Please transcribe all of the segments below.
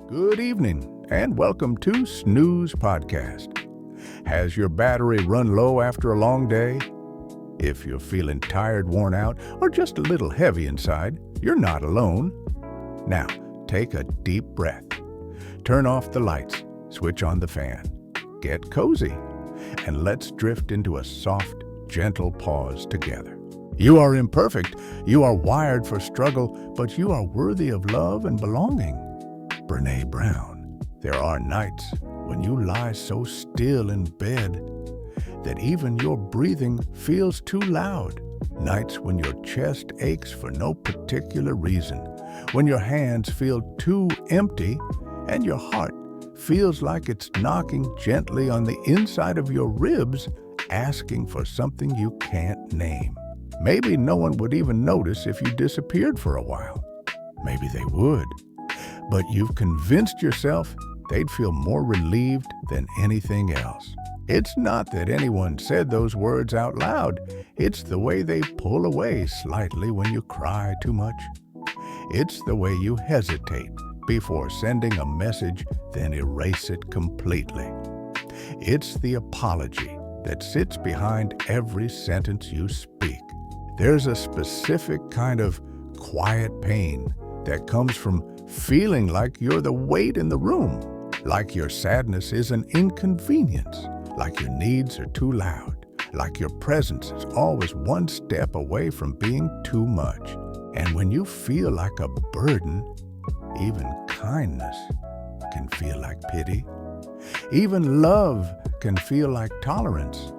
Good evening, and welcome to Snooze Podcast. Has your battery run low after a long day? If you're feeling tired, worn out, or just a little heavy inside, you're not alone. Now, take a deep breath. Turn off the lights, switch on the fan, get cozy, and let's drift into a soft, gentle pause together. You are imperfect, you are wired for struggle, but you are worthy of love and belonging. Brene Brown. There are nights when you lie so still in bed that even your breathing feels too loud. Nights when your chest aches for no particular reason, when your hands feel too empty and your heart feels like it's knocking gently on the inside of your ribs, asking for something you can't name. Maybe no one would even notice if you disappeared for a while. Maybe they would. But you've convinced yourself they'd feel more relieved than anything else. It's not that anyone said those words out loud. It's the way they pull away slightly when you cry too much. It's the way you hesitate before sending a message, then erase it completely. It's the apology that sits behind every sentence you speak. There's a specific kind of quiet pain that comes from feeling like you're the weight in the room, like your sadness is an inconvenience, like your needs are too loud, like your presence is always one step away from being too much. And when you feel like a burden, even kindness can feel like pity. Even love can feel like tolerance.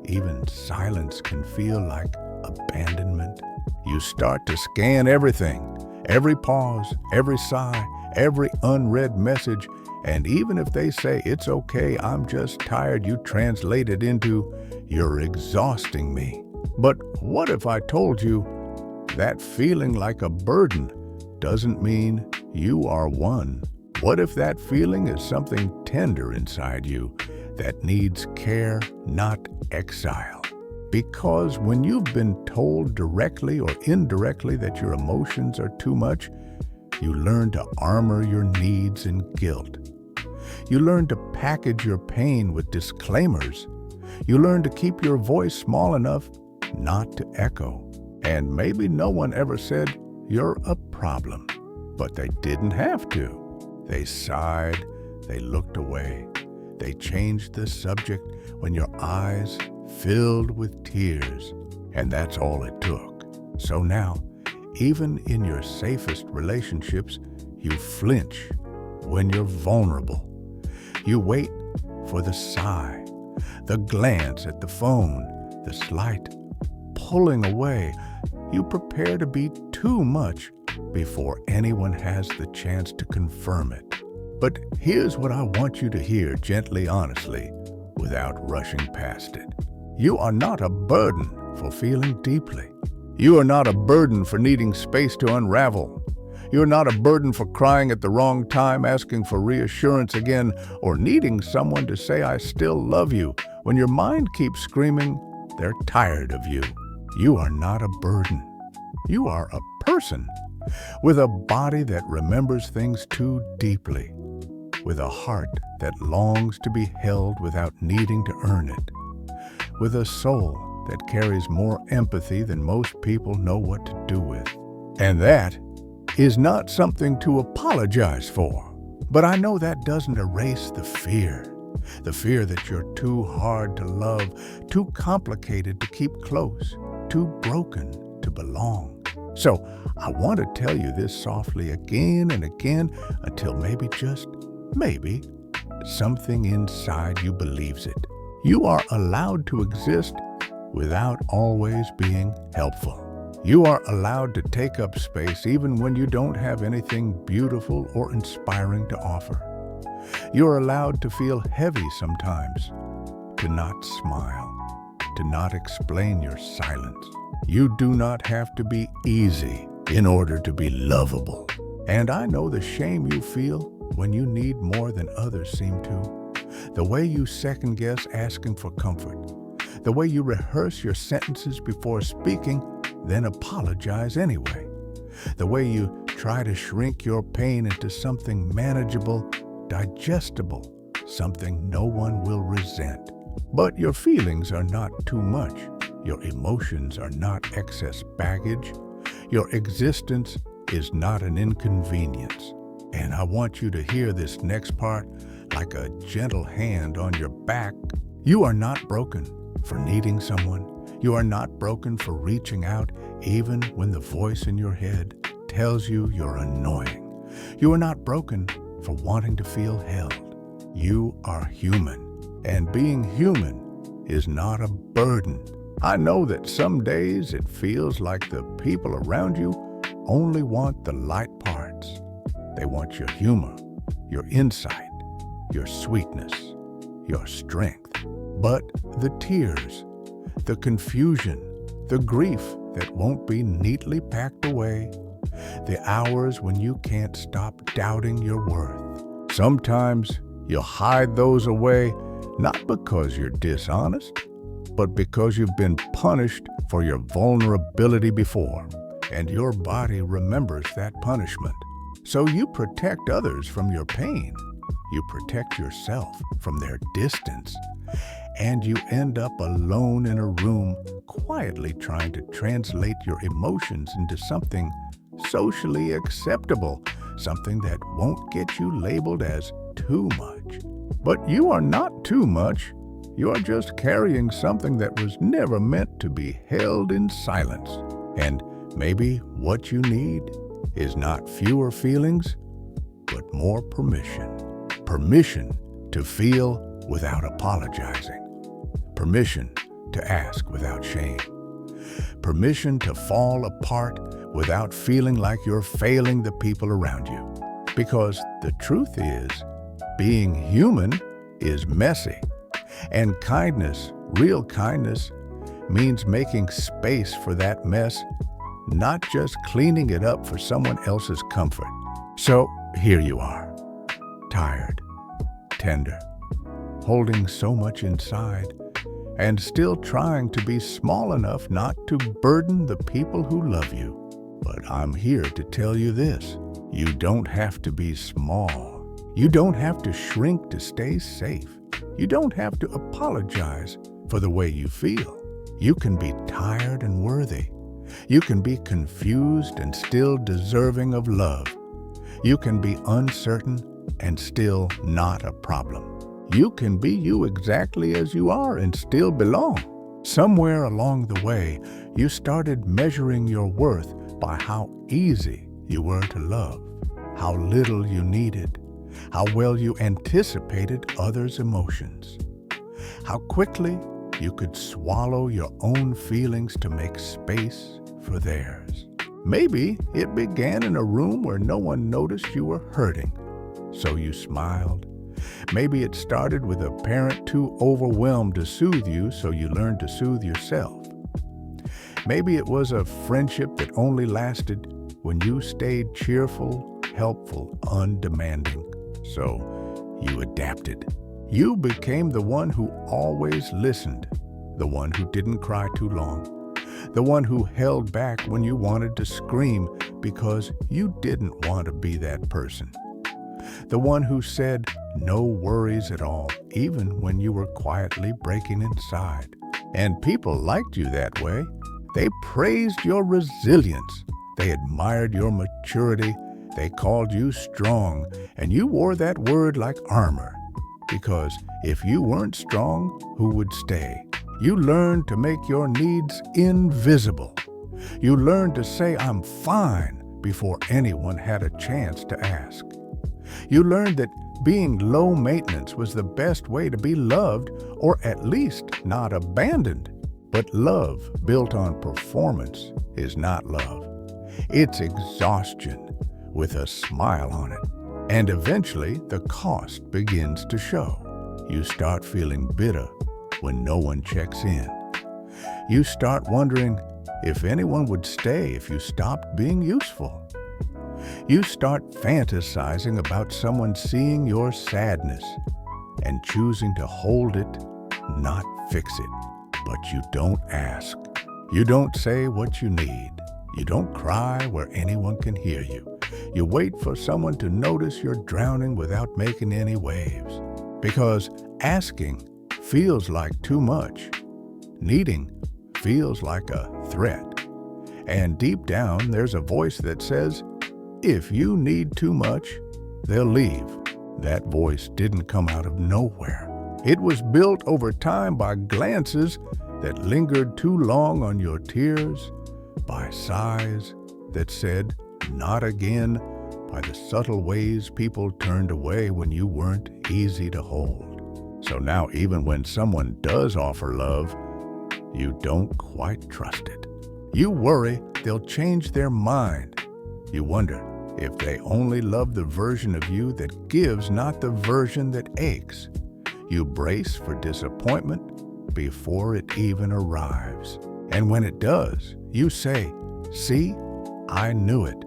Even silence can feel like abandonment. You start to scan everything. Every pause, every sigh, every unread message, and even if they say, "It's okay, I'm just tired," you translate it into, "You're exhausting me." But what if I told you that feeling like a burden doesn't mean you are one? What if that feeling is something tender inside you that needs care, not exile? Because when you've been told directly or indirectly that your emotions are too much, you learn to armor your needs in guilt. You learn to package your pain with disclaimers. You learn to keep your voice small enough not to echo. And maybe no one ever said, "You're a problem," but they didn't have to. They sighed, they looked away, they changed the subject when your eyes filled with tears, and that's all it took. So now, even in your safest relationships, you flinch when you're vulnerable. You wait for the sigh, the glance at the phone, the slight pulling away. You prepare to be too much before anyone has the chance to confirm it. But here's what I want you to hear gently, honestly, without rushing past it. You are not a burden for feeling deeply. You are not a burden for needing space to unravel. You're not a burden for crying at the wrong time, asking for reassurance again, or needing someone to say, "I still love you," when your mind keeps screaming, "They're tired of you." You are not a burden. You are a person with a body that remembers things too deeply, with a heart that longs to be held without needing to earn it, with a soul that carries more empathy than most people know what to do with. And that is not something to apologize for. But I know that doesn't erase the fear that you're too hard to love, too complicated to keep close, too broken to belong. So I want to tell you this softly again and again until maybe, just maybe, something inside you believes it. You are allowed to exist without always being helpful. You are allowed to take up space even when you don't have anything beautiful or inspiring to offer. You are allowed to feel heavy sometimes, to not smile, to not explain your silence. You do not have to be easy in order to be lovable. And I know the shame you feel when you need more than others seem to. The way you second-guess asking for comfort. The way you rehearse your sentences before speaking, then apologize anyway. The way you try to shrink your pain into something manageable, digestible, something no one will resent. But your feelings are not too much. Your emotions are not excess baggage. Your existence is not an inconvenience. And I want you to hear this next part like a gentle hand on your back. You are not broken for needing someone. You are not broken for reaching out even when the voice in your head tells you you're annoying. You are not broken for wanting to feel held. You are human, and being human is not a burden. I know that some days it feels like the people around you only want the light parts. They want your humor, your insight, your sweetness, your strength. But the tears, the confusion, the grief that won't be neatly packed away, the hours when you can't stop doubting your worth. Sometimes you'll hide those away, not because you're dishonest, but because you've been punished for your vulnerability before, and your body remembers that punishment. So you protect others from your pain. You protect yourself from their distance. And you end up alone in a room, quietly trying to translate your emotions into something socially acceptable, something that won't get you labeled as too much. But you are not too much. You are just carrying something that was never meant to be held in silence. And maybe what you need is not fewer feelings, but more permission. Permission to feel without apologizing. Permission to ask without shame. Permission to fall apart without feeling like you're failing the people around you. Because the truth is, being human is messy. And kindness, real kindness, means making space for that mess, not just cleaning it up for someone else's comfort. So here you are, tired, tender, holding so much inside, and still trying to be small enough not to burden the people who love you. But I'm here to tell you this: you don't have to be small. You don't have to shrink to stay safe. You don't have to apologize for the way you feel. You can be tired and worthy. You can be confused and still deserving of love. You can be uncertain and still not a problem. You can be you exactly as you are and still belong. Somewhere along the way, you started measuring your worth by how easy you were to love, how little you needed, how well you anticipated others' emotions, how quickly you could swallow your own feelings to make space for theirs. Maybe it began in a room where no one noticed you were hurting, so you smiled. Maybe it started with a parent too overwhelmed to soothe you, so you learned to soothe yourself. Maybe it was a friendship that only lasted when you stayed cheerful, helpful, undemanding. So you adapted. You became the one who always listened, the one who didn't cry too long, the one who held back when you wanted to scream because you didn't want to be that person, the one who said no worries at all, even when you were quietly breaking inside. And people liked you that way. They praised your resilience. They admired your maturity. They called you strong, and you wore that word like armor. Because if you weren't strong, who would stay? You learned to make your needs invisible. You learned to say, "I'm fine," before anyone had a chance to ask. You learned that being low maintenance was the best way to be loved, or at least not abandoned. But love built on performance is not love. It's exhaustion with a smile on it. And eventually, the cost begins to show. You start feeling bitter when no one checks in. You start wondering if anyone would stay if you stopped being useful. You start fantasizing about someone seeing your sadness and choosing to hold it, not fix it. But you don't ask. You don't say what you need. You don't cry where anyone can hear you. You wait for someone to notice you're drowning without making any waves. Because asking feels like too much. Needing feels like a threat. And deep down, there's a voice that says, if you need too much, they'll leave. That voice didn't come out of nowhere. It was built over time by glances that lingered too long on your tears, by sighs that said, not again, by the subtle ways people turned away when you weren't easy to hold. So now even when someone does offer love, you don't quite trust it. You worry they'll change their mind. You wonder if they only love the version of you that gives, not the version that aches. You brace for disappointment before it even arrives. And when it does, you say, see, I knew it.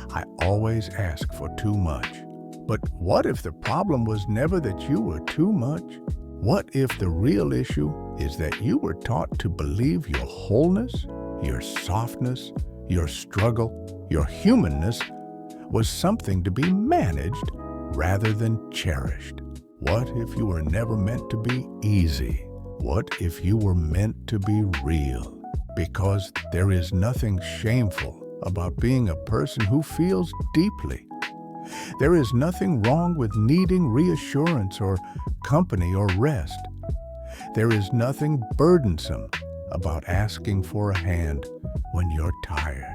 I always ask for too much. But what if the problem was never that you were too much? What if the real issue is that you were taught to believe your wholeness, your softness, your struggle, your humanness was something to be managed rather than cherished? What if you were never meant to be easy? What if you were meant to be real? Because there is nothing shameful about being a person who feels deeply. There is nothing wrong with needing reassurance or company or rest. There is nothing burdensome about asking for a hand when you're tired.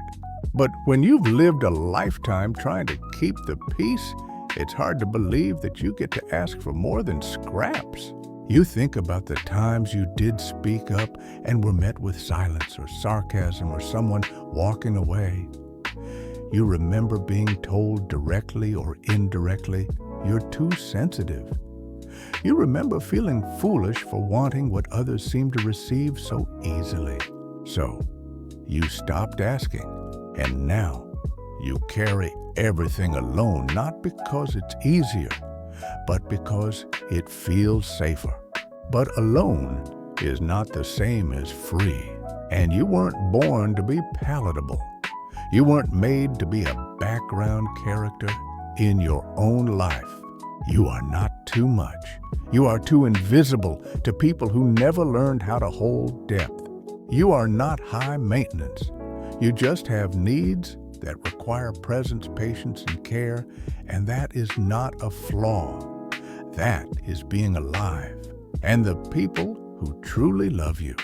But when you've lived a lifetime trying to keep the peace, it's hard to believe that you get to ask for more than scraps. You think about the times you did speak up and were met with silence or sarcasm or someone walking away. You remember being told directly or indirectly, you're too sensitive. You remember feeling foolish for wanting what others seem to receive so easily. So, you stopped asking, and now you carry everything alone, not because it's easier, but because it feels safer. But alone is not the same as free. And you weren't born to be palatable. You weren't made to be a background character in your own life. You are not too much. You are too invisible to people who never learned how to hold depth. You are not high maintenance. You just have needs that require presence, patience, and care, and that is not a flaw. That is being alive. And the people who truly love you,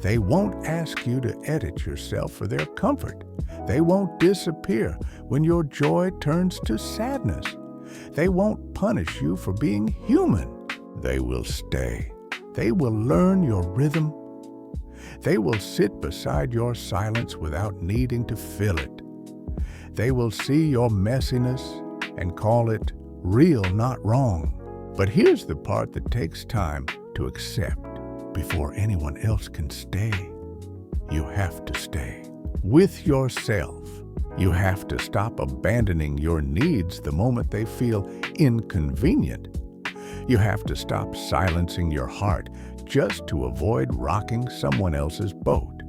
they won't ask you to edit yourself for their comfort. They won't disappear when your joy turns to sadness. They won't punish you for being human. They will stay. They will learn your rhythm. They will sit beside your silence without needing to fill it. They will see your messiness and call it real, not wrong. But here's the part that takes time to accept before anyone else can stay. You have to stay with yourself. You have to stop abandoning your needs the moment they feel inconvenient. You have to stop silencing your heart just to avoid rocking someone else's boat.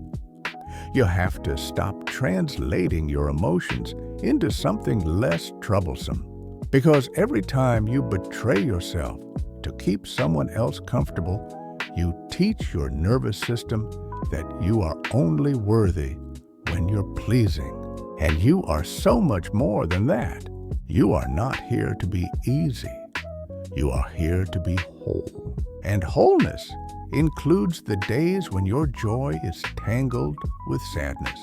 You have to stop translating your emotions into something less troublesome. Because every time you betray yourself to keep someone else comfortable, you teach your nervous system that you are only worthy when you're pleasing. And you are so much more than that. You are not here to be easy. You are here to be whole. And wholeness includes the days when your joy is tangled with sadness.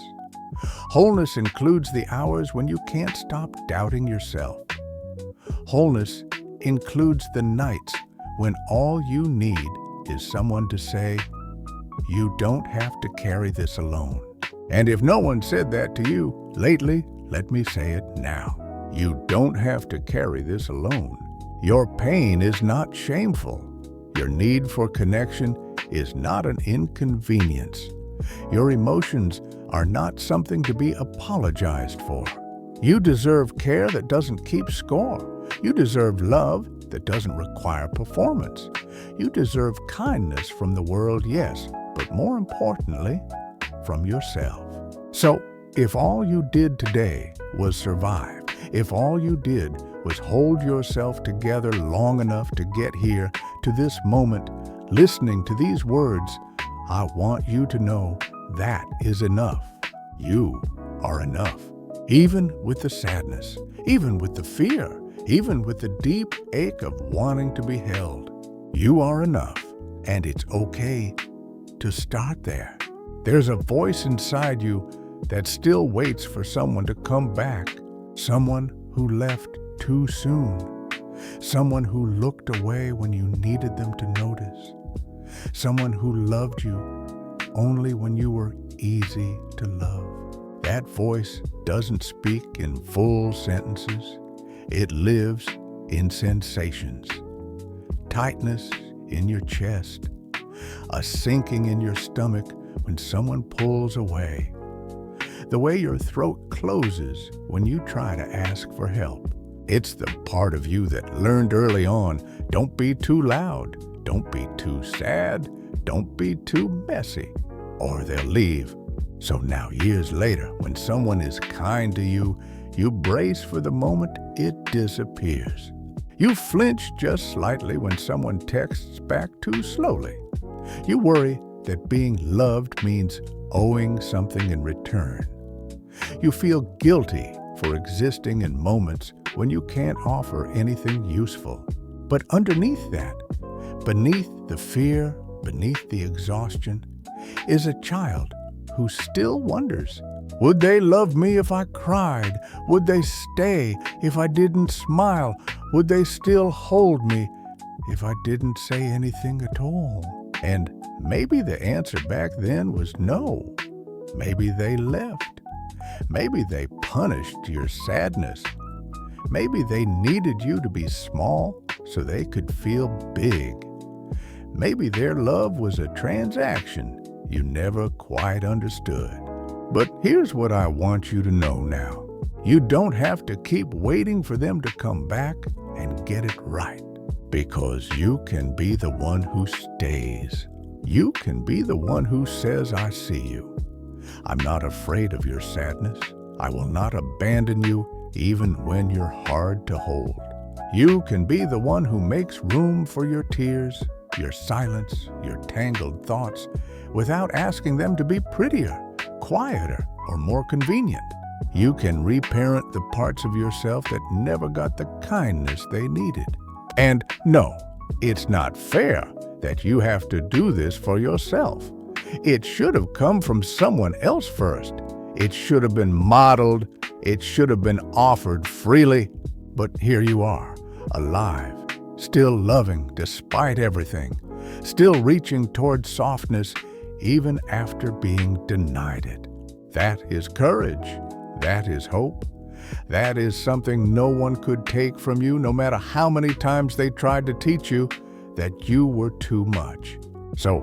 Wholeness includes the hours when you can't stop doubting yourself. Wholeness includes the nights when all you need is someone to say, you don't have to carry this alone. And if no one said that to you lately, let me say it now. You don't have to carry this alone. Your pain is not shameful. Your need for connection is not an inconvenience. Your emotions are not something to be apologized for. You deserve care that doesn't keep score. You deserve love that doesn't require performance. You deserve kindness from the world, yes, but more importantly, from yourself. So, if all you did today was survive, If all you did was hold yourself together long enough to get here to this moment, listening to these words, I want you to know that is enough. You are enough. Even with the sadness, even with the fear, even with the deep ache of wanting to be held, you are enough, and it's okay to start there. There's a voice inside you that still waits for someone to come back, someone who left too soon, someone who looked away when you needed them to notice, someone who loved you only when you were easy to love. That voice doesn't speak in full sentences. It lives in sensations. Tightness in your chest, a sinking in your stomach when someone pulls away, the way your throat closes when you try to ask for help. It's the part of you that learned early on, don't be too loud, don't be too sad, don't be too messy, or they'll leave. So now years later, when someone is kind to you, you brace for the moment it disappears. You flinch just slightly when someone texts back too slowly. You worry that being loved means owing something in return. You feel guilty for existing in moments when you can't offer anything useful. But underneath that, beneath the fear, beneath the exhaustion, is a child who still wonders, would they love me if I cried? Would they stay if I didn't smile? Would they still hold me if I didn't say anything at all? And maybe the answer back then was no. Maybe they left. Maybe they punished your sadness. Maybe they needed you to be small so they could feel big. Maybe their love was a transaction you never quite understood. But here's what I want you to know now. You don't have to keep waiting for them to come back and get it right, because you can be the one who stays. You can be the one who says, I see you. I'm not afraid of your sadness. I will not abandon you even when you're hard to hold. You can be the one who makes room for your tears, your silence, your tangled thoughts, without asking them to be prettier, quieter, or more convenient. You can reparent the parts of yourself that never got the kindness they needed. And no, it's not fair that you have to do this for yourself. It should have come from someone else first. It should have been modeled. It should have been offered freely. But here you are, alive, still loving despite everything, still reaching toward softness even after being denied it. That is courage. That is hope. That is something no one could take from you, no matter how many times they tried to teach you that you were too much. So,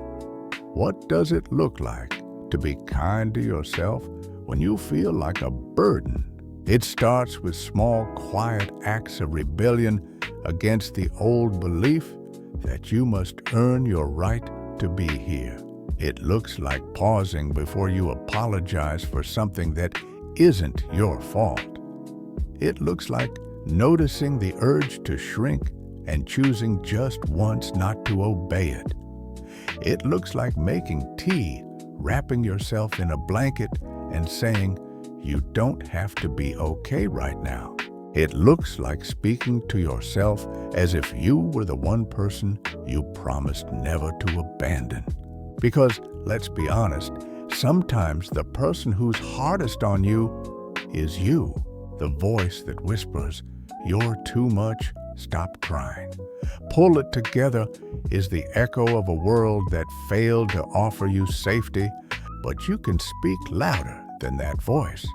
what does it look like to be kind to yourself when you feel like a burden? It starts with small, quiet acts of rebellion against the old belief that you must earn your right to be here. It looks like pausing before you apologize for something that isn't your fault. It looks like noticing the urge to shrink and choosing just once not to obey it. It looks like making tea, wrapping yourself in a blanket, and saying, you don't have to be okay right now. It looks like speaking to yourself as if you were the one person you promised never to abandon. Because, let's be honest, sometimes the person who's hardest on you is you. The voice that whispers, you're too much, stop crying. Pull it together is the echo of a world that failed to offer you safety, but you can speak louder than that voice.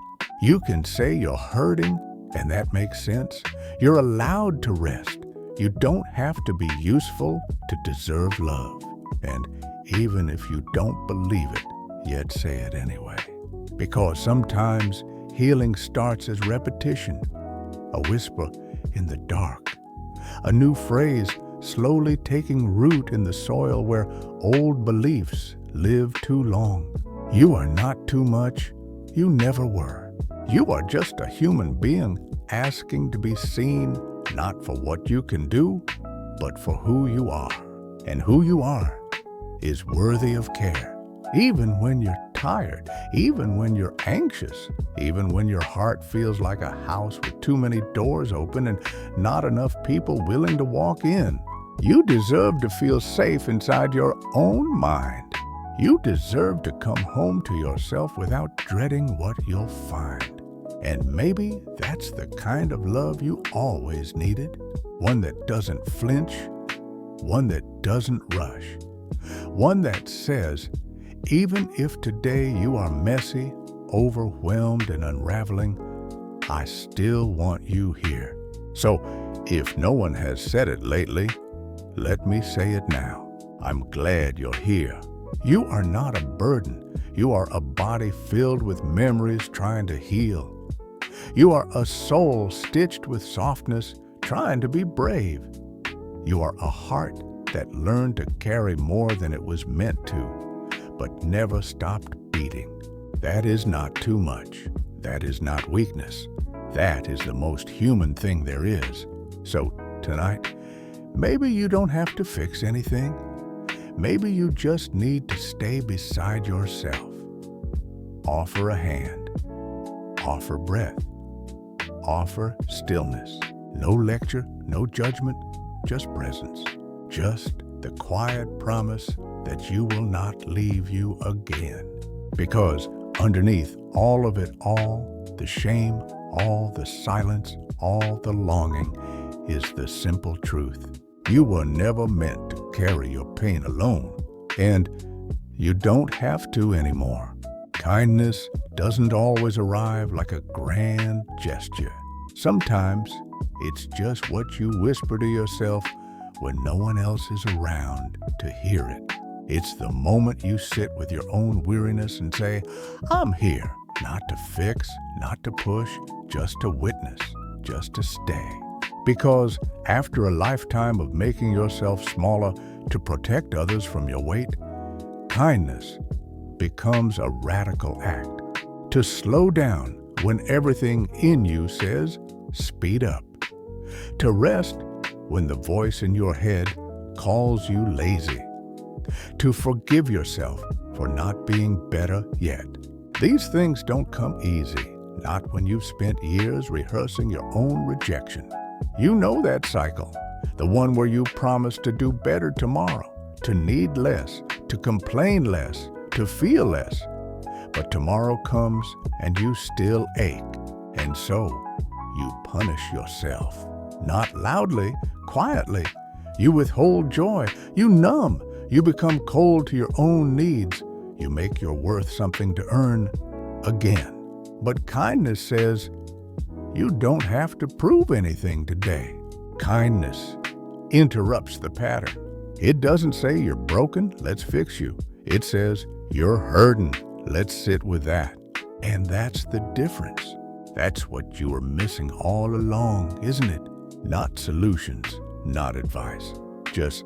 You can say you're hurting, and that makes sense. You're allowed to rest. You don't have to be useful to deserve love. And even if you don't believe it, yet say it anyway. Because sometimes healing starts as repetition, a whisper in the dark, a new phrase slowly taking root in the soil where old beliefs live too long. You are not too much. You never were. You are just a human being asking to be seen not for what you can do, but for who you are. And who you are is worthy of care. Even when you're tired, even when you're anxious, even when your heart feels like a house with too many doors open and not enough people willing to walk in. You deserve to feel safe inside your own mind. You deserve to come home to yourself without dreading what you'll find. And maybe that's the kind of love you always needed. One that doesn't flinch, one that doesn't rush, one that says, even if today you are messy, overwhelmed, and unraveling, I still want you here. So, if no one has said it lately, let me say it now. I'm glad you're here. You are not a burden. You are a body filled with memories trying to heal. You are a soul stitched with softness, trying to be brave. You are a heart that learned to carry more than it was meant to, but never stopped beating. That is not too much. That is not weakness. That is the most human thing there is. So tonight, maybe you don't have to fix anything. Maybe you just need to stay beside yourself. Offer a hand. Offer breath. Offer stillness. No lecture, no judgment, just presence. Just the quiet promise that you will not leave you again. Because underneath all of it all, the shame, all the silence, all the longing, is the simple truth. You were never meant to carry your pain alone, and you don't have to anymore. Kindness doesn't always arrive like a grand gesture. Sometimes it's just what you whisper to yourself when no one else is around to hear it. It's the moment you sit with your own weariness and say, I'm here, not to fix, not to push, just to witness, just to stay. Because after a lifetime of making yourself smaller to protect others from your weight, kindness becomes a radical act. To slow down when everything in you says, speed up. To rest when the voice in your head calls you lazy. To forgive yourself for not being better yet. These things don't come easy, not when you've spent years rehearsing your own rejection. You know that cycle, the one where you promise to do better tomorrow, to need less, to complain less, to feel less. But tomorrow comes and you still ache, and so you punish yourself. Not loudly, quietly. You withhold joy, you numb. You become cold to your own needs. You make your worth something to earn again. But kindness says, you don't have to prove anything today. Kindness interrupts the pattern. It doesn't say you're broken, let's fix you. It says you're hurting, let's sit with that. And that's the difference. That's what you were missing all along, isn't it? Not solutions, not advice. Just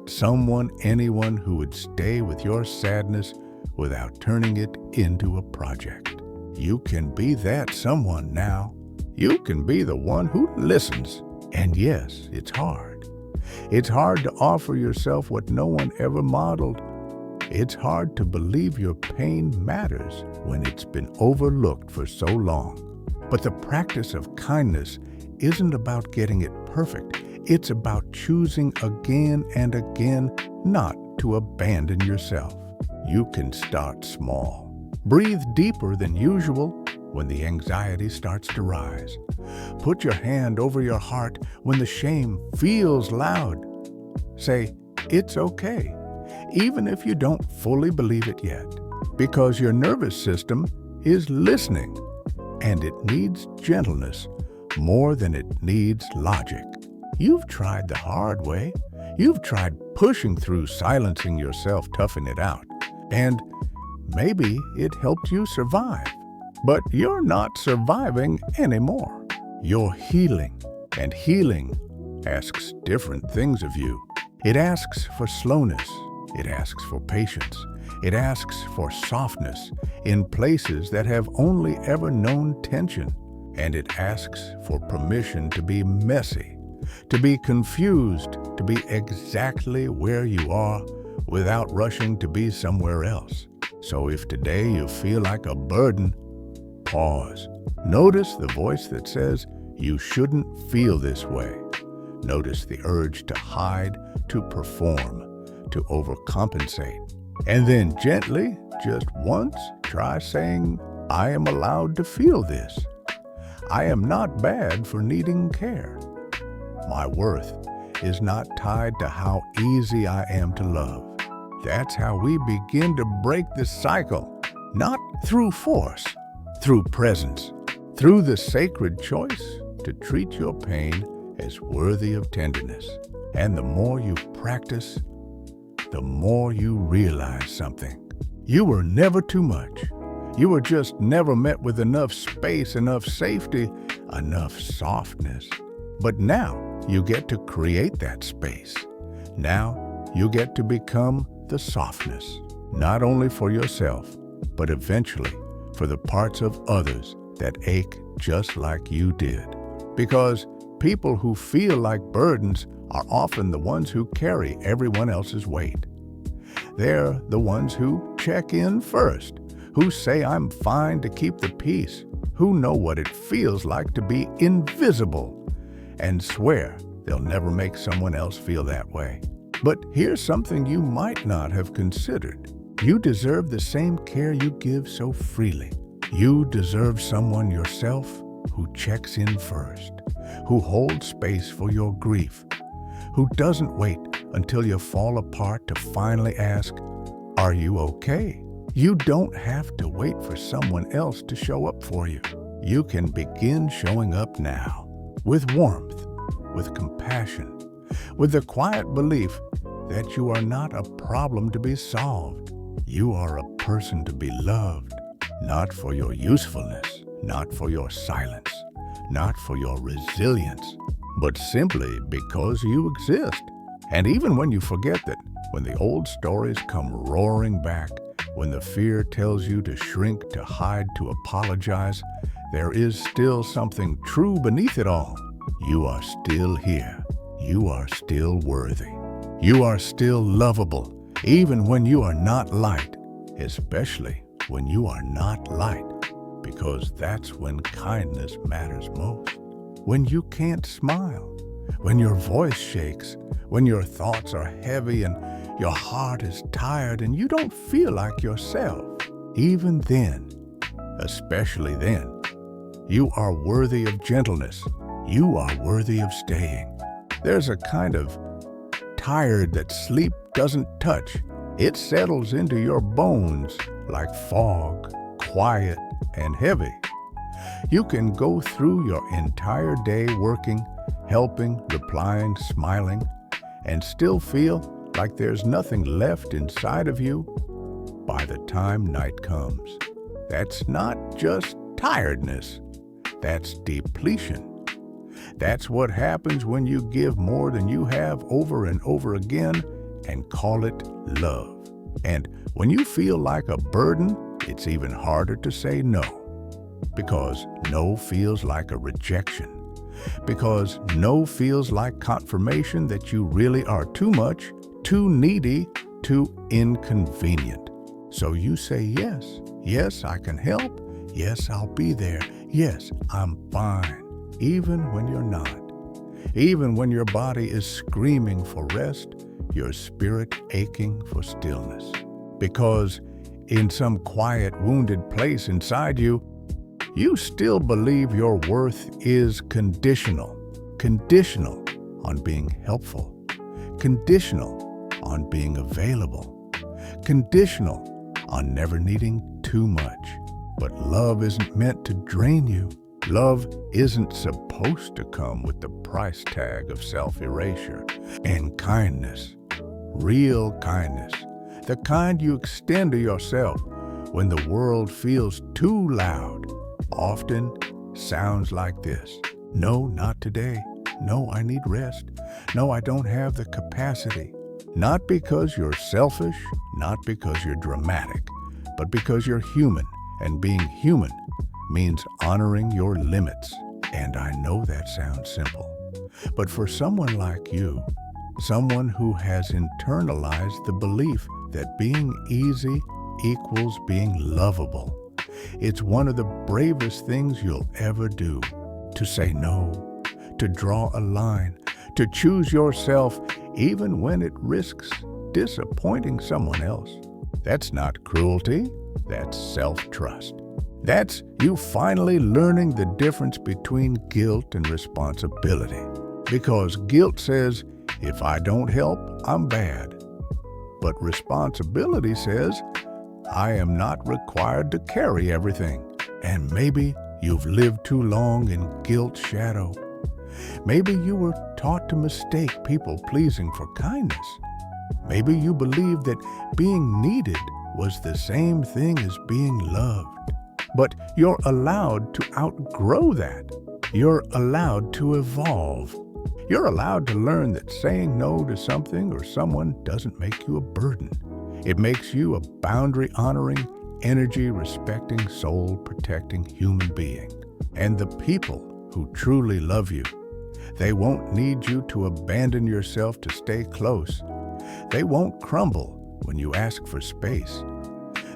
anyone who would stay with your sadness without turning it into a project. You can be that someone now. You can be the one who listens. And yes, it's hard. It's hard to offer yourself what no one ever modeled. It's hard to believe your pain matters when it's been overlooked for so long. But the practice of kindness isn't about getting it perfect. It's about choosing again and again not to abandon yourself. You can start small. Breathe deeper than usual when the anxiety starts to rise. Put your hand over your heart when the shame feels loud. Say, it's okay, even if you don't fully believe it yet, because your nervous system is listening, and it needs gentleness more than it needs logic. You've tried the hard way. You've tried pushing through, silencing yourself, toughing it out. And maybe it helped you survive. But you're not surviving anymore. You're healing. And healing asks different things of you. It asks for slowness. It asks for patience. It asks for softness in places that have only ever known tension. And it asks for permission to be messy, to be confused, to be exactly where you are without rushing to be somewhere else. So if today you feel like a burden, pause. Notice the voice that says you shouldn't feel this way. Notice the urge to hide, to perform, to overcompensate. And then gently, just once, try saying, I am allowed to feel this. I am not bad for needing care. My worth is not tied to how easy I am to love. That's how we begin to break the cycle, not through force, through presence, through the sacred choice to treat your pain as worthy of tenderness. And the more you practice, the more you realize something. You were never too much. You were just never met with enough space, enough safety, enough softness. But now you get to create that space. Now you get to become the softness, not only for yourself, but eventually for the parts of others that ache just like you did. Because people who feel like burdens are often the ones who carry everyone else's weight. They're the ones who check in first, who say I'm fine to keep the peace, who know what it feels like to be invisible, and swear they'll never make someone else feel that way. But here's something you might not have considered. You deserve the same care you give so freely. You deserve someone yourself who checks in first, who holds space for your grief, who doesn't wait until you fall apart to finally ask, are you okay? You don't have to wait for someone else to show up for you. You can begin showing up now, with warmth, with compassion, with the quiet belief that you are not a problem to be solved. You are a person to be loved, not for your usefulness, not for your silence, not for your resilience, but simply because you exist. And even when you forget that, when the old stories come roaring back, when the fear tells you to shrink, to hide, to apologize, there is still something true beneath it all. You are still here. You are still worthy. You are still lovable, even when you are not light, especially when you are not light, because that's when kindness matters most. When you can't smile, when your voice shakes, when your thoughts are heavy and your heart is tired and you don't feel like yourself, even then, especially then, you are worthy of gentleness. You are worthy of staying. There's a kind of tired that sleep doesn't touch. It settles into your bones like fog, quiet and heavy. You can go through your entire day working, helping, replying, smiling, and still feel like there's nothing left inside of you by the time night comes. That's not just tiredness. That's depletion. That's what happens when you give more than you have over and over again and call it love. And when you feel like a burden, it's even harder to say no. Because no feels like a rejection. Because no feels like confirmation that you really are too much, too needy, too inconvenient. So you say yes. Yes, I can help. Yes, I'll be there. Yes, I'm fine. Even when you're not. Even when your body is screaming for rest, your spirit aching for stillness. Because in some quiet, wounded place inside you, you still believe your worth is conditional. Conditional on being helpful. Conditional on being available. Conditional on never needing too much. But love isn't meant to drain you. Love isn't supposed to come with the price tag of self-erasure. And kindness, real kindness, the kind you extend to yourself when the world feels too loud, often sounds like this. No, not today. No, I need rest. No, I don't have the capacity. Not because you're selfish, not because you're dramatic, but because you're human, and being human means honoring your limits. And I know that sounds simple. But for someone like you, someone who has internalized the belief that being easy equals being lovable, it's one of the bravest things you'll ever do. To say no, to draw a line, to choose yourself even when it risks disappointing someone else. That's not cruelty, that's self-trust. That's you finally learning the difference between guilt and responsibility. Because guilt says, if I don't help, I'm bad. But responsibility says, I am not required to carry everything. And maybe you've lived too long in guilt's shadow. Maybe you were taught to mistake people-pleasing for kindness. Maybe you believed that being needed was the same thing as being loved. But you're allowed to outgrow that. You're allowed to evolve. You're allowed to learn that saying no to something or someone doesn't make you a burden. It makes you a boundary-honoring, energy-respecting, soul-protecting human being. And the people who truly love you, they won't need you to abandon yourself to stay close. They won't crumble when you ask for space.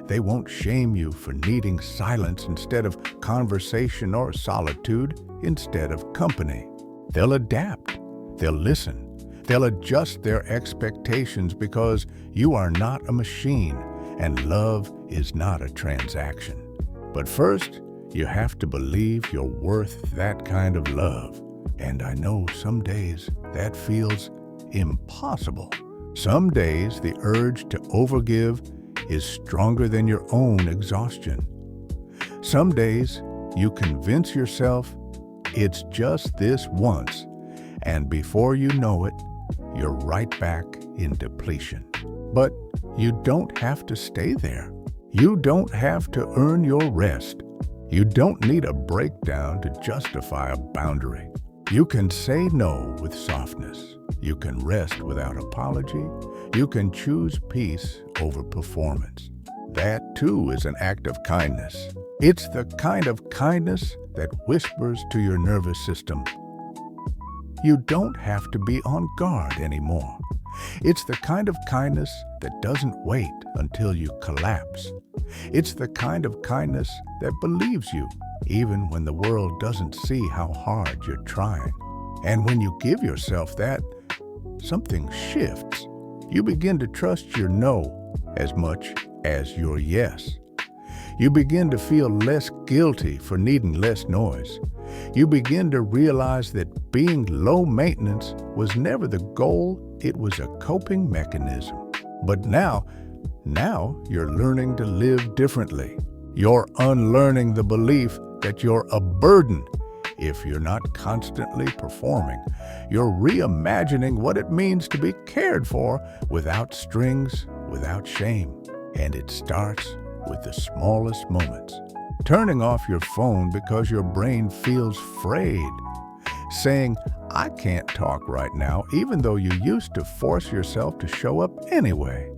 They won't shame you for needing silence instead of conversation or solitude instead of company. They'll adapt. They'll listen. They'll adjust their expectations because you are not a machine and love is not a transaction. But first, you have to believe you're worth that kind of love. And I know some days that feels impossible. Some days the urge to overgive is stronger than your own exhaustion. Some days you convince yourself it's just this once, and before you know it, you're right back in depletion. But you don't have to stay there. You don't have to earn your rest. You don't need a breakdown to justify a boundary. You can say no with softness. You can rest without apology. You can choose peace over performance. That, too, is an act of kindness. It's the kind of kindness that whispers to your nervous system, you don't have to be on guard anymore. It's the kind of kindness that doesn't wait until you collapse. It's the kind of kindness that believes you, even when the world doesn't see how hard you're trying. And when you give yourself that, something shifts. You begin to trust your no as much as your yes. You begin to feel less guilty for needing less noise. You begin to realize that being low maintenance was never the goal, it was a coping mechanism. But now you're learning to live differently. You're unlearning the belief that you're a burden if you're not constantly performing. You're reimagining what it means to be cared for without strings, without shame. And it starts with the smallest moments. Turning off your phone because your brain feels frayed. Saying, I can't talk right now, even though you used to force yourself to show up anyway.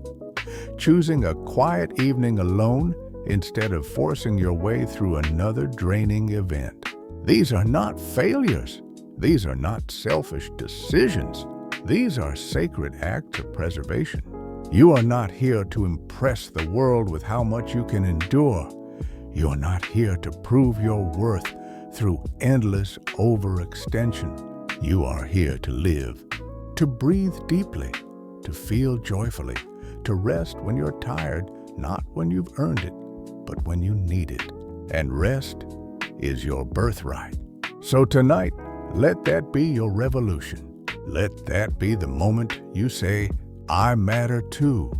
Choosing a quiet evening alone instead of forcing your way through another draining event. These are not failures. These are not selfish decisions. These are sacred acts of preservation. You are not here to impress the world with how much you can endure. You are not here to prove your worth through endless overextension. You are here to live, to breathe deeply, to feel joyfully, to rest when you're tired, not when you've earned it, but when you need it. And rest is your birthright. So tonight, let that be your revolution. Let that be the moment you say, I matter too.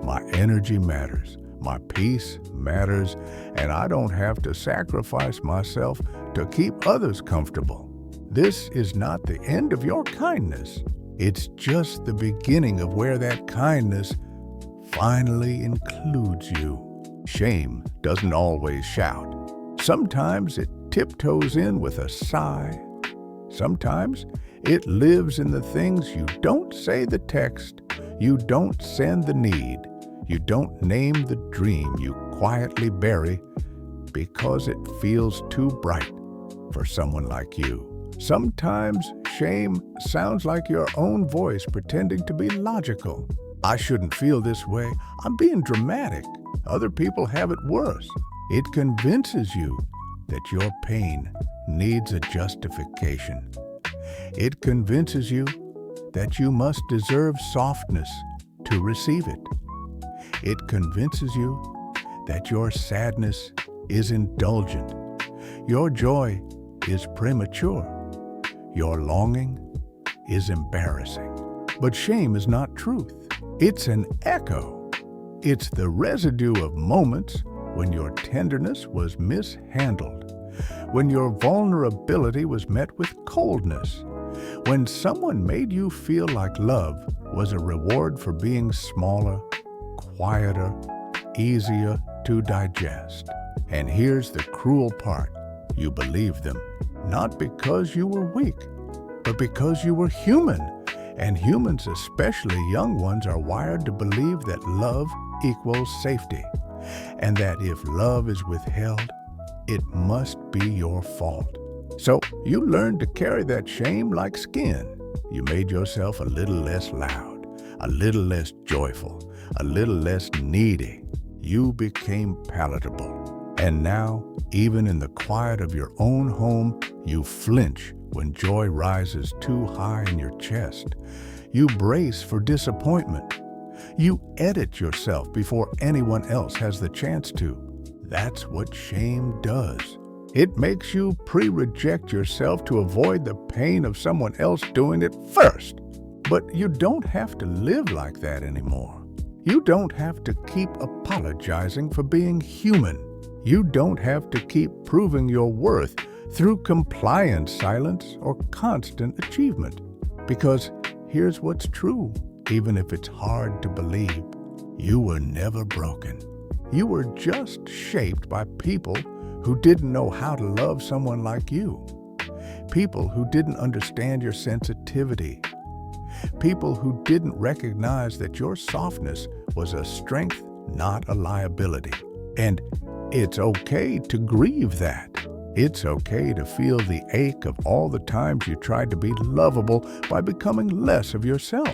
My energy matters. My peace matters. And I don't have to sacrifice myself to keep others comfortable. This is not the end of your kindness. It's just the beginning of where that kindness finally includes you. Shame doesn't always shout. Sometimes it tiptoes in with a sigh. Sometimes it lives in the things you don't say the text, you don't send the need, you don't name the dream you quietly bury, because it feels too bright for someone like you. Sometimes shame sounds like your own voice pretending to be logical. I shouldn't feel this way. I'm being dramatic. Other people have it worse. It convinces you that your pain needs a justification. It convinces you that you must deserve softness to receive it. It convinces you that your sadness is indulgent. Your joy is premature. Your longing is embarrassing. But shame is not truth. It's an echo. It's the residue of moments when your tenderness was mishandled, when your vulnerability was met with coldness, when someone made you feel like love was a reward for being smaller, quieter, easier to digest. And here's the cruel part. You believed them, not because you were weak, but because you were human. And humans, especially young ones, are wired to believe that love equals safety, and that if love is withheld, it must be your fault. So you learned to carry that shame like skin. You made yourself a little less loud, a little less joyful, a little less needy. You became palatable. And now, even in the quiet of your own home, you flinch when joy rises too high in your chest. You brace for disappointment. You edit yourself before anyone else has the chance to. That's what shame does. It makes you pre-reject yourself to avoid the pain of someone else doing it first. But you don't have to live like that anymore. You don't have to keep apologizing for being human. You don't have to keep proving your worth through compliance, silence, or constant achievement. Because here's what's true, even if it's hard to believe. You were never broken. You were just shaped by people who didn't know how to love someone like you. People who didn't understand your sensitivity. People who didn't recognize that your softness was a strength, not a liability. And it's okay to grieve that. It's okay to feel the ache of all the times you tried to be lovable by becoming less of yourself.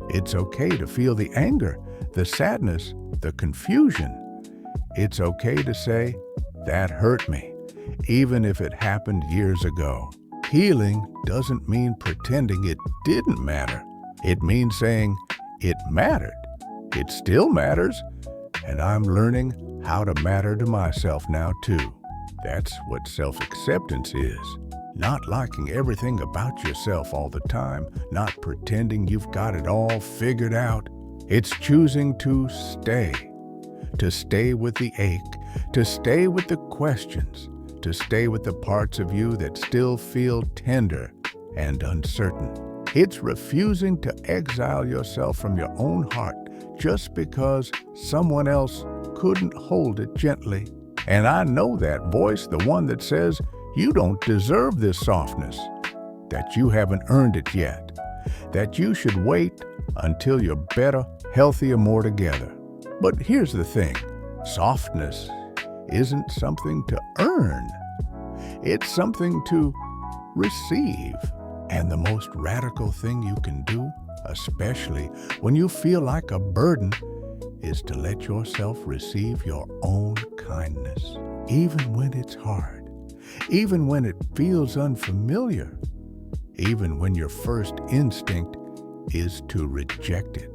It's okay to feel the anger, the sadness, the confusion. It's okay to say, "That hurt me," even if it happened years ago. Healing doesn't mean pretending it didn't matter. It means saying, "It mattered. It still matters, and I'm learning how to matter to myself now too." That's what self-acceptance is. Not liking everything about yourself all the time, not pretending you've got it all figured out. It's choosing to stay with the ache, to stay with the questions, to stay with the parts of you that still feel tender and uncertain. It's refusing to exile yourself from your own heart just because someone else couldn't hold it gently. And I know that voice, the one that says you don't deserve this softness, that you haven't earned it yet, that you should wait until you're better, healthier, more together. But here's the thing, softness isn't something to earn. It's something to receive. And the most radical thing you can do, especially when you feel like a burden, is to let yourself receive your own kindness, even when it's hard, even when it feels unfamiliar, even when your first instinct is to reject it.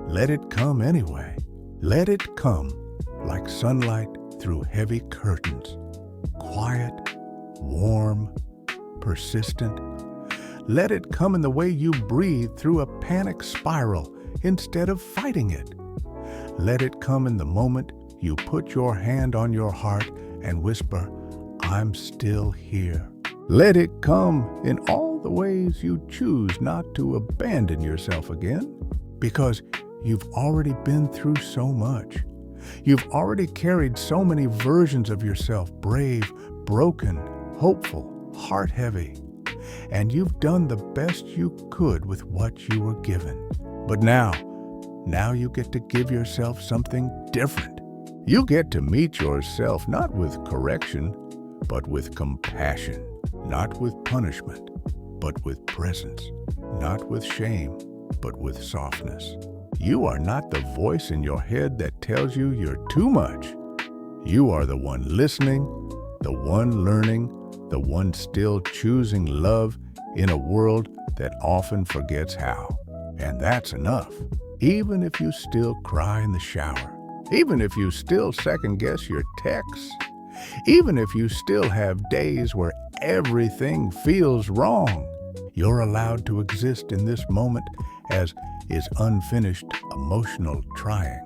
Let it come anyway. Let it come like sunlight through heavy curtains, quiet, warm, persistent. Let it come in the way you breathe through a panic spiral instead of fighting it. Let it come in the moment you put your hand on your heart and whisper, "I'm still here." Let it come in all the ways you choose not to abandon yourself again, because you've already been through so much. You've already carried so many versions of yourself, brave, broken, hopeful, heart-heavy. And you've done the best you could with what you were given. But now you get to give yourself something different. You get to meet yourself not with correction, but with compassion, not with punishment, but with presence, not with shame, but with softness. You are not the voice in your head that tells you you're too much. You are the one listening, the one learning, the one still choosing love in a world that often forgets how. And that's enough. Even if you still cry in the shower, even if you still second-guess your texts, even if you still have days where everything feels wrong, you're allowed to exist in this moment as is unfinished emotional trying.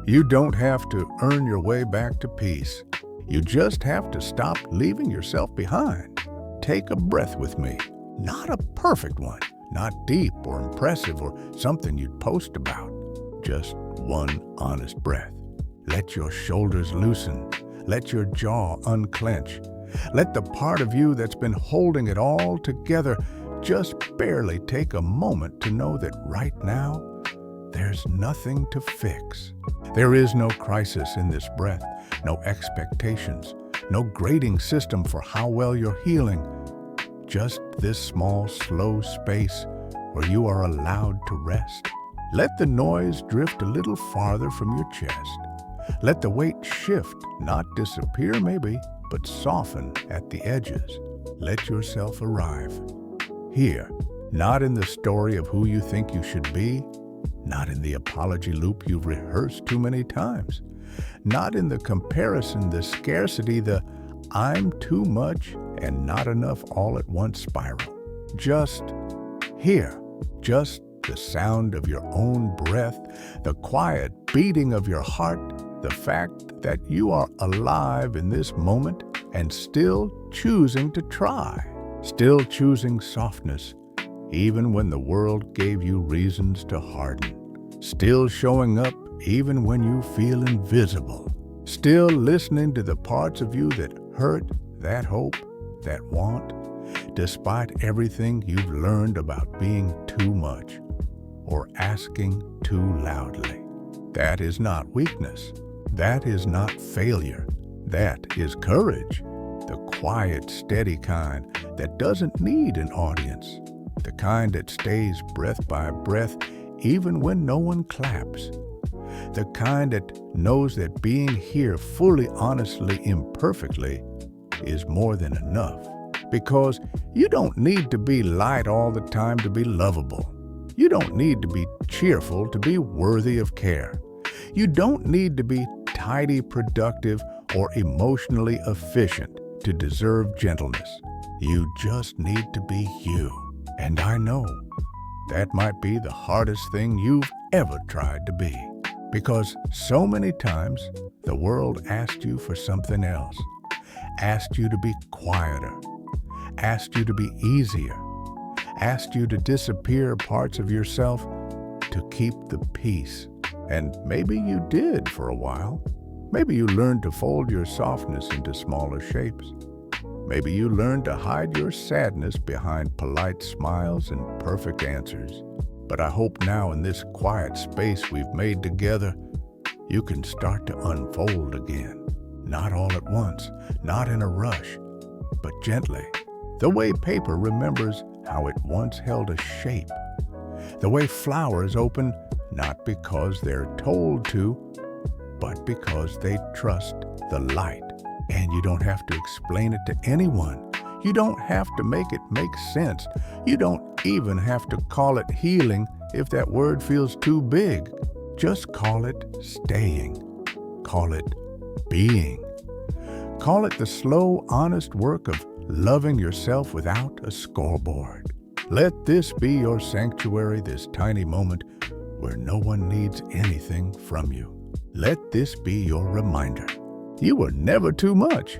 You don't have to earn your way back to peace. You just have to stop leaving yourself behind. Take a breath with me. Not a perfect one, not deep or impressive or something you'd post about. Just one honest breath. Let your shoulders loosen. Let your jaw unclench. Let the part of you that's been holding it all together just barely take a moment to know that right now, there's nothing to fix. There is no crisis in this breath, no expectations, no grading system for how well you're healing. Just this small, slow space where you are allowed to rest. Let the noise drift a little farther from your chest. Let the weight shift, not disappear maybe, but soften at the edges. Let yourself arrive. Here, not in the story of who you think you should be, not in the apology loop you've rehearsed too many times, not in the comparison, the scarcity, the I'm too much and not enough all at once spiral. Just here, just the sound of your own breath, the quiet beating of your heart, the fact that you are alive in this moment and still choosing to try, still choosing softness, even when the world gave you reasons to harden, still showing up even when you feel invisible, still listening to the parts of you that hurt, that hope, that want, despite everything you've learned about being too much or asking too loudly. That is not weakness. That is not failure. That is courage. The quiet, steady kind that doesn't need an audience. The kind that stays breath by breath even when no one claps. The kind that knows that being here fully, honestly, imperfectly is more than enough. Because you don't need to be light all the time to be lovable. You don't need to be cheerful to be worthy of care. You don't need to be tidy, productive, or emotionally efficient to deserve gentleness. You just need to be you. And I know that might be the hardest thing you've ever tried to be. Because so many times the world asked you for something else, asked you to be quieter, asked you to be easier, asked you to disappear parts of yourself to keep the peace. And maybe you did for a while. Maybe you learned to fold your softness into smaller shapes. Maybe you learned to hide your sadness behind polite smiles and perfect answers. But I hope now in this quiet space we've made together, you can start to unfold again. Not all at once, not in a rush, but gently. The way paper remembers how it once held a shape. The way flowers open not because they're told to, but because they trust the light. And you don't have to explain it to anyone. You don't have to make it make sense. You don't even have to call it healing if that word feels too big. Just call it staying. Call it being. Call it the slow, honest work of loving yourself without a scoreboard. Let this be your sanctuary, this tiny moment where no one needs anything from you. Let this be your reminder. You were never too much.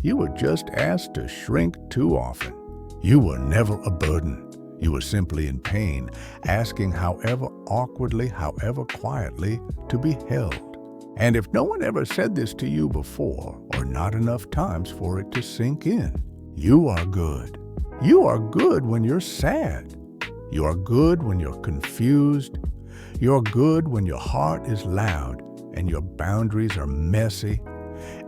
You were just asked to shrink too often. You were never a burden. You were simply in pain, asking however awkwardly, however quietly, to be held. And if no one ever said this to you before, or not enough times for it to sink in, you are good. You are good when you're sad. You are good when you're confused. You're good when your heart is loud and your boundaries are messy,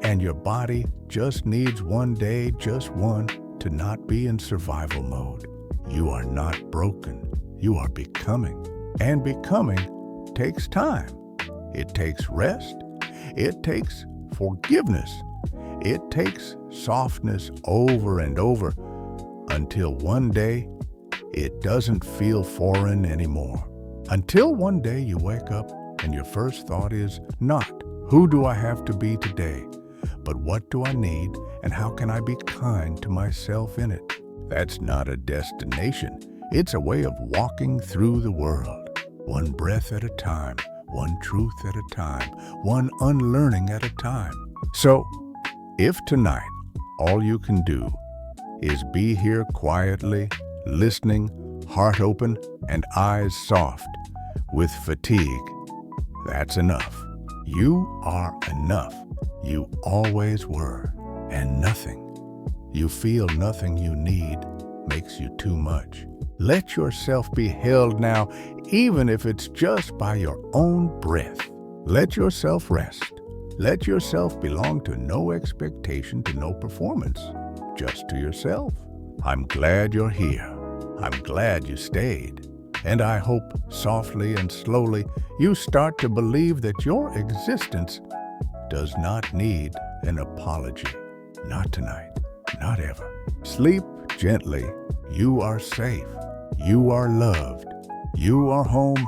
and your body just needs one day, just one, to not be in survival mode. You are not broken. You are becoming. And becoming takes time. It takes rest. It takes forgiveness. It takes softness over and over until one day it doesn't feel foreign anymore. Until one day you wake up and your first thought is not, who do I have to be today, but what do I need and how can I be kind to myself in it? That's not a destination. It's a way of walking through the world, one breath at a time, one truth at a time, one unlearning at a time. So, if tonight all you can do is be here quietly, listening, heart open, and eyes soft, with fatigue, that's enough. You are enough. You always were. And nothing, you feel nothing you need, makes you too much. Let yourself be held now, even if it's just by your own breath. Let yourself rest. Let yourself belong to no expectation, to no performance, just to yourself. I'm glad you're here. I'm glad you stayed. And I hope softly and slowly you start to believe that your existence does not need an apology. Not tonight, not ever. Sleep gently. You are safe. You are loved. You are home